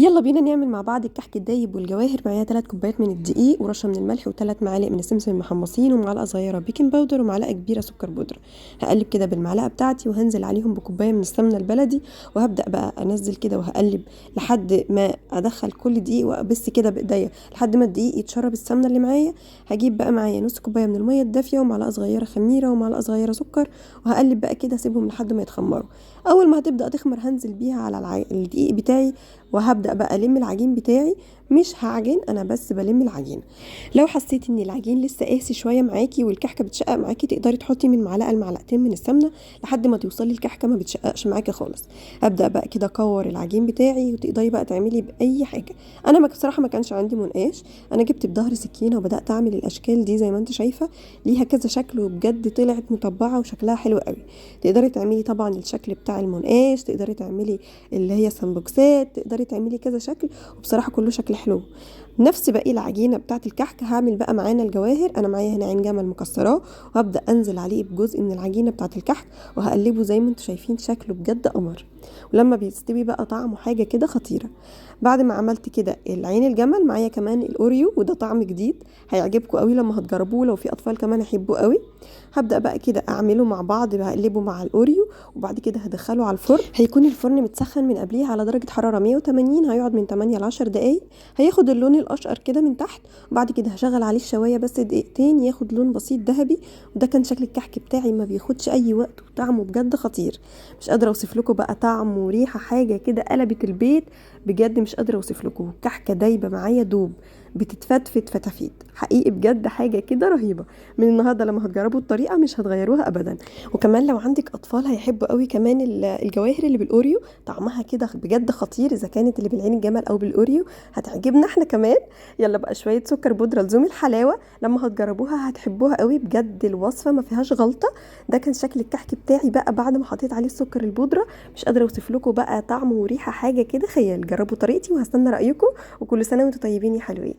يلا بينا نعمل مع بعض الكحك الدايب والجواهر. معايا 3 كوبايات من الدقيق ورشه من الملح و3 معالق من السمسم المحمصين ومعلقه صغيره بيكنج باودر ومعلقه كبيره سكر بودره. هقلب كده بالمعلقه بتاعتي وهنزل عليهم بكوبايه من السمنه البلدي، وهبدا بقى انزل كده وهقلب لحد ما ادخل كل دقيق وابس كده بايديا لحد ما الدقيق يتشرب السمنه اللي معايا. هجيب بقى معايا نص كوبايه من الميه الدافيه ومعلقه صغيره خميره ومعلقه صغيره سكر، وهقلب بقى كده اسيبهم لحد ما يتخمروا. اول ما هتبدا تخمر هنزل بيها على الدقيق بتاعي، وهبدأ بقى ألم العجين بتاعي. مش هعجن، أنا بس بلم العجين. لو حسيت إن العجين لسه قاسي شوية معاكي والكحكة بتشقق معاكي، تقدري تحطي من معلقة لمعلقتين من السمنة لحد ما توصلي الكحكة ما بتشققش معاكي خالص. هبدأ بقى كده أكور العجين بتاعي، وتقدري بقى تعملي بأي حاجة. أنا بصراحة ما كانش عندي منقاش، أنا جبت بظهر سكينة وبدأت أعمل الأشكال دي زي ما أنت شايفة، ليها كذا شكل وبجد طلعت مطبعة وشكلها حلو قوي. تقدري تعملي طبعا الشكل بتاع المنقاش، تقدري تعملي اللي هي سمبوكسات، تقدري تعملي كذا شكل، وبصراحه كله شكل حلو. نفس باقي العجينه بتاعه الكحك هعمل بقى معانا الجواهر. انا معايا هنا عين جمل مكسراه، وهبدا انزل عليه بجزء من العجينه بتاعه الكحك وهقلبه زي ما انتم شايفين، شكله بجد قمر. ولما بيستوي بقى طعمه حاجه كده خطيره. بعد ما عملت كده العين الجمل، معايا كمان الاوريو، وده طعم جديد هيعجبكم قوي لما هتجربوه، لو في اطفال كمان هيحبوه قوي. هبدا بقى كده اعمله مع بعض، هقلبه مع الاوريو، وبعد كده هدخله على الفرن. هيكون الفرن متسخن من قبليه على درجه حراره 180، هيقعد من 8 ل 10 دقايق، هياخد اللون الاشقر كده من تحت. وبعد كده هشغل عليه الشوايه بس دقيقتين ياخد لون بسيط ذهبي. وده كان شكل الكحك بتاعي، ما بياخدش اي وقت وطعمه بجد خطير. مش قادره اوصف لكم بقى طعم وريحه، حاجه كده قلبت البيت. بجد مش قادره اوصف لكم، كحكه دايبه معايا دوب، بتتفتفت فتافيت حقيقي، بجد حاجه كده رهيبه. من النهارده لما هتجربوا الطريقه مش هتغيروها ابدا. وكمان لو عندك اطفال هيحبوا قوي كمان الجواهر اللي بالاوريو، طعمها كده بجد خطير. اذا كانت اللي بالعين الجمل او بالاوريو هتعجبنا احنا كمان. يلا بقى شويه سكر بودره لزوم الحلاوه، لما هتجربوها هتحبوها قوي بجد، الوصفه ما فيهاش غلطه. ده كان شكل الكحك بتاعي بقى بعد ما حطيت عليه السكر البودره. مش قادره اوصف لكم بقى طعم وريحه، حاجه كده خيال. جربوا طريقتي وهستنى رايكم، وكل سنه وانتم طيبين يا حلوين.